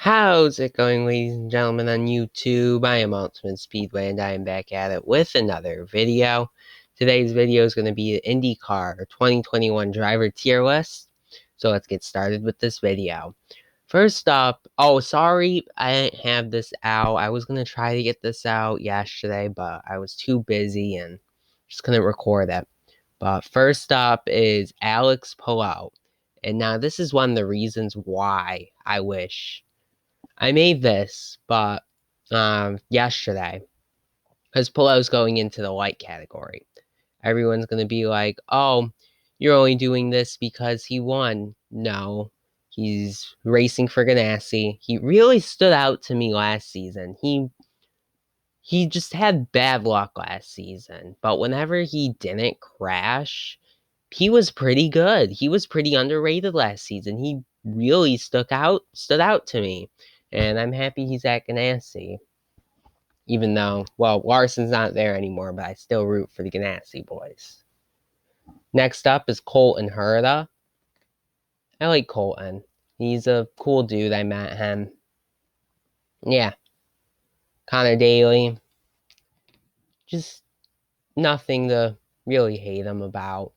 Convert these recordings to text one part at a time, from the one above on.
How's it going, ladies and gentlemen, on YouTube? I am Ultimate Speedway, and I am back at it with another video. Today's video is going to be the IndyCar 2021 driver tier list. So let's get started with this video. First up, sorry I didn't have this out. I was going to try to get this out yesterday, but I was too busy and just couldn't record it. But first up is Alex Palou. And now this is one of the reasons why I wish I made this, but yesterday, because Palou's going into the light category. Everyone's gonna be like, "Oh, you're only doing this because he won." No, he's racing for Ganassi. He really stood out to me last season. He just had bad luck last season, but whenever he didn't crash, he was pretty good. He was pretty underrated last season. He really stood out to me. And I'm happy he's at Ganassi. Even though, well, Larson's not there anymore, but I still root for the Ganassi boys. Next up is Colton Herta. I like Colton. He's a cool dude. I met him. Yeah. Connor Daly. Just nothing to really hate him about.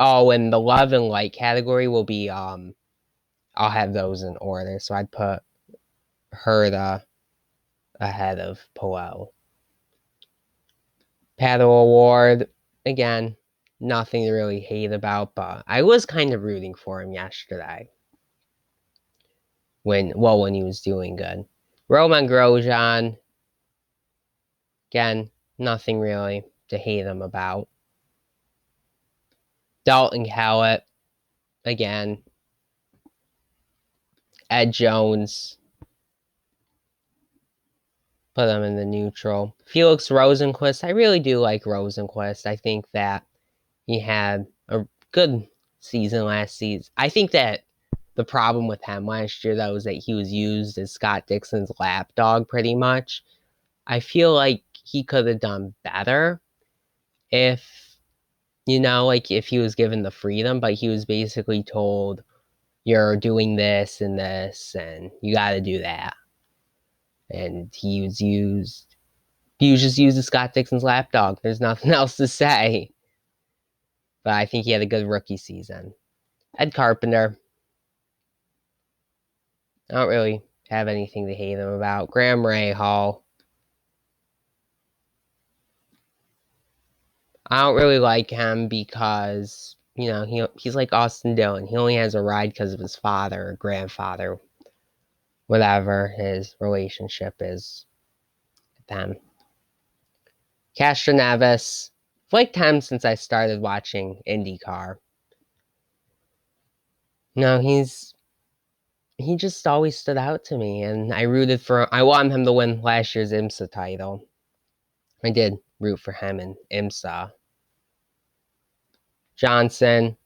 Oh, and the love and light category will be I'll have those in order. So I'd put Herta ahead of Palou. Paddle Award, again, nothing to really hate about, but I was kind of rooting for him yesterday. When he was doing good. Roman Grosjean, again, nothing really to hate him about. Dalton Howlett, again. Ed Jones, put him in the neutral. Felix Rosenqvist, I really do like Rosenqvist. I think that he had a good season last season. I think that the problem with him last year, though, is that he was used as Scott Dixon's lapdog pretty much. I feel like he could have done better if, if he was given the freedom, but he was basically told, you're doing this and this, and you got to do that. And he was just used as Scott Dixon's lapdog. There's nothing else to say. But I think he had a good rookie season. Ed Carpenter, I don't really have anything to hate him about. Graham Rahal, I don't really like him because, he's like Austin Dillon. He only has a ride because of his father or grandfather, whatever his relationship is with them. Castro Neves, I've liked him since I started watching IndyCar. No, he just always stood out to me, and I wanted him to win last year's IMSA title. I did root for him in IMSA. Johnson.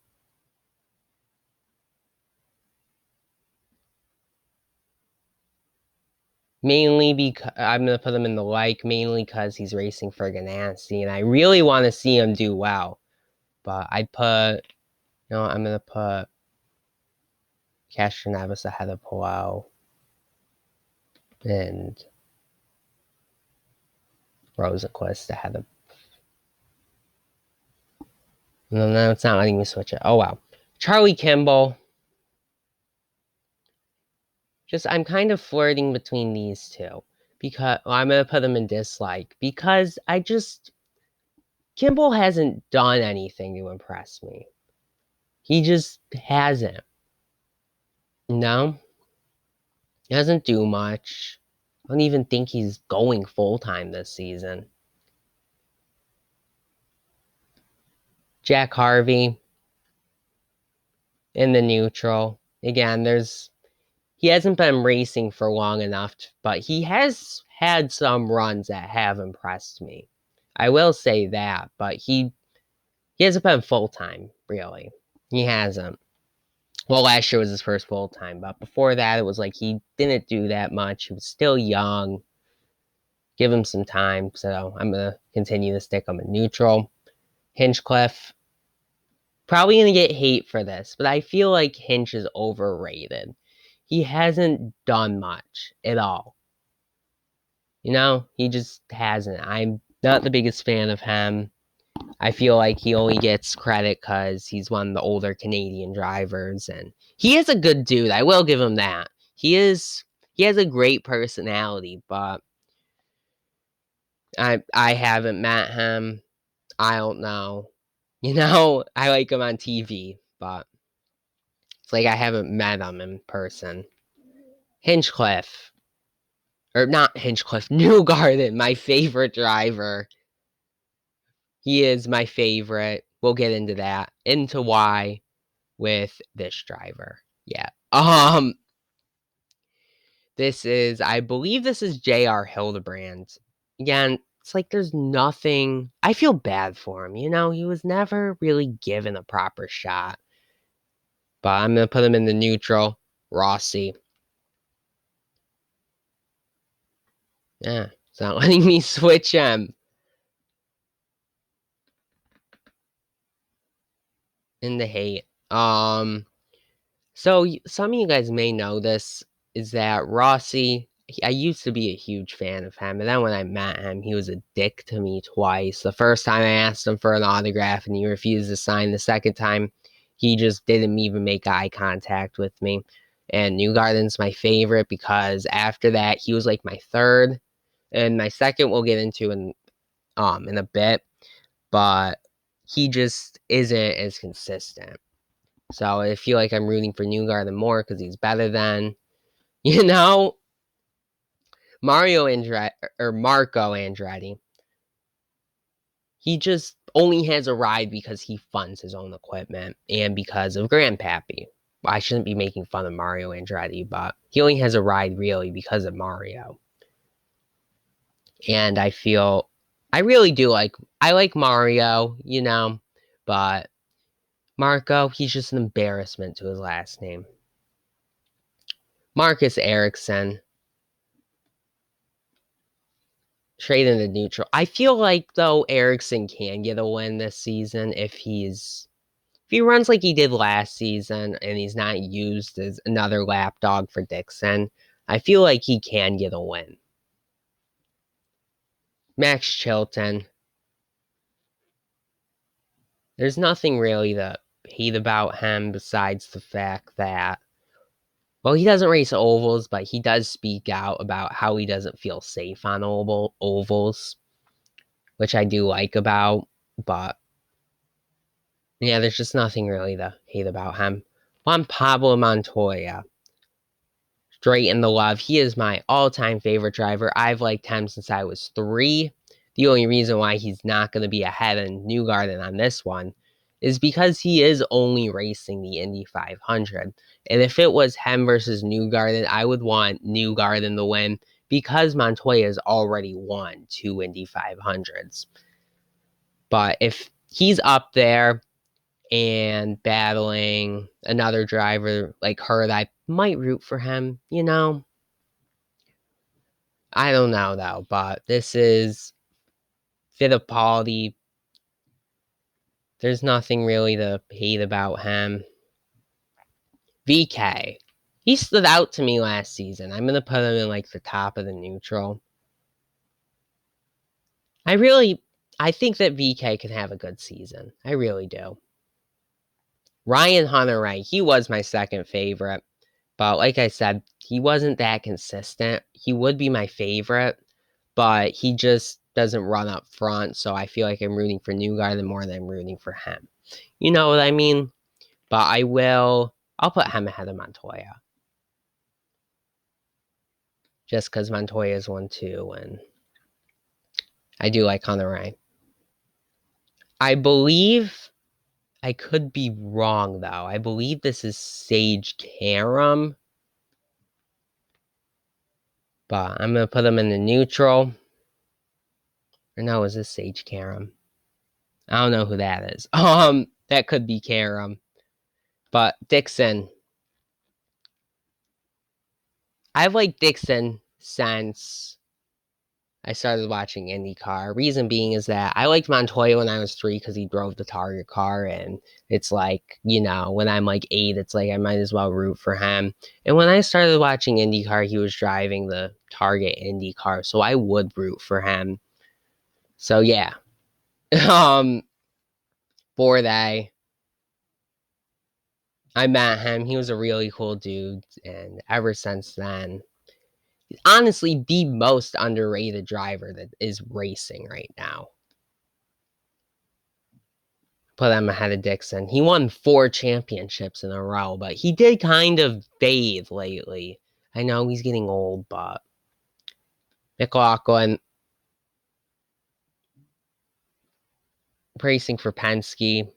Mainly because I'm going to put him in the mainly because he's racing for Ganassi, and I really want to see him do well. But I'm going to put Castro Neves ahead of Palou and Rosenqvist ahead of. No, it's not letting me switch it. Oh, wow. Charlie Kimball. I'm kind of flirting between these two. Because I'm going to put them in dislike. Because Kimball hasn't done anything to impress me. He just hasn't. No. He doesn't do much. I don't even think he's going full-time this season. Jack Harvey in the neutral. Again, he hasn't been racing for long enough, but he has had some runs that have impressed me. I will say that, but he hasn't been full-time, really. He hasn't. Well, last year was his first full-time, but before that, it was like he didn't do that much. He was still young. Give him some time, so I'm going to continue to stick him in neutral. Hinchcliffe. Probably going to get hate for this, but I feel like Hinch is overrated. he hasn't done much at all. You know, he just hasn't. I'm not the biggest fan of him. I feel like he only gets credit because he's one of the older Canadian drivers, and he is a good dude. I will give him that. He has a great personality, but I haven't met him. I don't know. You know, I like him on TV, but it's like I haven't met him in person. Hinchcliffe, or not Hinchcliffe, Newgarden, my favorite driver. He is my favorite. We'll get into that, into why with this driver. Yeah. I believe this is J.R. Hildebrand. Again, it's like there's nothing. I feel bad for him. You know, he was never really given a proper shot. But I'm going to put him in the neutral. Rossi. Yeah, it's not letting me switch him. In the hate. So some of you guys may know this, is that Rossi, I used to be a huge fan of him, and then when I met him, he was a dick to me twice. The first time I asked him for an autograph and he refused to sign. The second time, he just didn't even make eye contact with me. And Newgarden's my favorite because after that, he was like my third, and my second we'll get into in a bit, but he just isn't as consistent. So I feel like I'm rooting for Newgarden more because he's better than, you know, Marco Andretti. He just only has a ride because he funds his own equipment and because of Grandpappy. I shouldn't be making fun of Mario Andretti, but he only has a ride really because of Mario. And I really do I like Mario, you know, but Marco, he's just an embarrassment to his last name. Marcus Ericsson, trade in the neutral. I feel like though Ericsson can get a win this season if he runs like he did last season and he's not used as another lapdog for Dixon. I feel like he can get a win. Max Chilton. There's nothing really to hate about him besides the fact that, well, he doesn't race ovals, but he does speak out about how he doesn't feel safe on ovals, which I do like about, but yeah, there's just nothing really to hate about him. Juan Pablo Montoya. Straight in the love. He is my all-time favorite driver. I've liked him since I was 3. The only reason why he's not going to be ahead of Newgarden on this one is because he is only racing the Indy 500. And if it was him versus Newgarden, I would want Newgarden to win because Montoya has already won 2 Indy 500s. But if he's up there and battling another driver like her that I might root for him, you know? I don't know though, but this is Fittipaldi. There's nothing really to hate about him. VK. He stood out to me last season. I'm going to put him in like the top of the neutral. I think that VK can have a good season. I really do. Ryan Hunter-Reay, he was my second favorite. But like I said, he wasn't that consistent. He would be my favorite, but he just doesn't run up front. So I feel like I'm rooting for Newgarden more than I'm rooting for him. You know what I mean? But I'll put him ahead of Montoya. Just because Montoya is 1-2, and I do like Hunter-Reay. I believe, I could be wrong though. I believe this is Sage Karam. But I'm going to put him in the neutral. Or no, is this Sage Karam? I don't know who that is. That could be Karam. But Dixon. I've liked Dixon since I started watching IndyCar. Reason being is that I liked Montoya when I was 3 because he drove the Target car, and it's like, when I'm like 8, it's like I might as well root for him. And when I started watching IndyCar, he was driving the Target IndyCar, so I would root for him. So yeah, um, for that, I met him. He was a really cool dude, and ever since then, honestly the most underrated driver that is racing right now. Put him ahead of Dixon. He won 4 championships in a row, but he did kind of fade lately. I know he's getting old, but McLaughlin racing for Penske.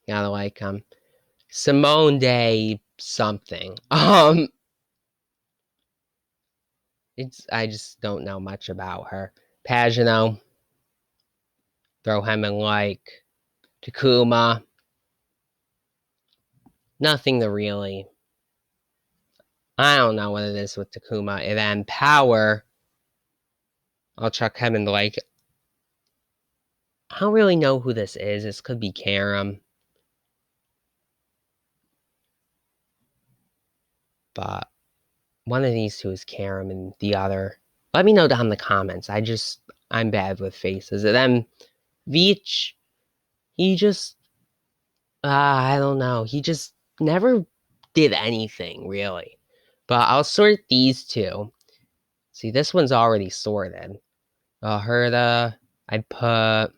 Gotta like him. Simone Day something. I just don't know much about her. Pagano. Throw him in like Takuma. Nothing to really. I don't know what it is with Takuma. And then Power. I'll chuck him in like. I don't really know who this is. This could be Karam. But one of these two is Karam and the other. Let me know down in the comments. I'm bad with faces. And then Veach, he just, I don't know. He just never did anything, really. But I'll sort these two. See, this one's already sorted. Herda, I'd put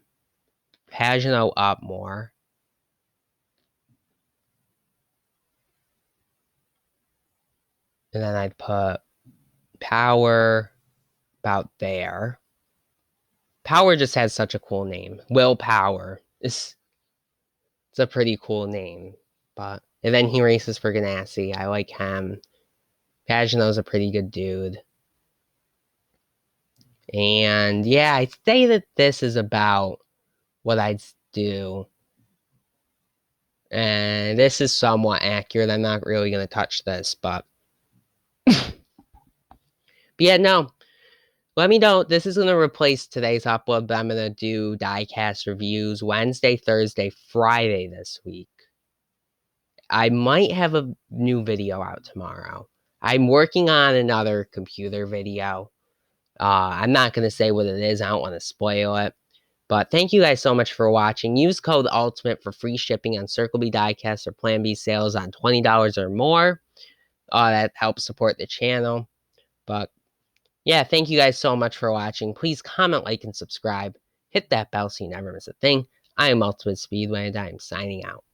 Pagano up more. And then I'd put Power about there. Power just has such a cool name. Will Power. It's a pretty cool name. And then he races for Ganassi. I like him. Pagano's a pretty good dude. And yeah, I'd say that this is about what I'd do. And this is somewhat accurate. I'm not really going to touch this, but yeah, no. Let me know. This is going to replace today's upload, but I'm going to do diecast reviews Wednesday, Thursday, Friday this week. I might have a new video out tomorrow. I'm working on another computer video. I'm not going to say what it is. I don't want to spoil it. But thank you guys so much for watching. Use code ULTIMATE for free shipping on Circle B Diecast or Plan B sales on $20 or more. That helps support the channel. But yeah, thank you guys so much for watching. Please comment, like, and subscribe. Hit that bell so you never miss a thing. I am Ultimate Speedway, and I am signing out.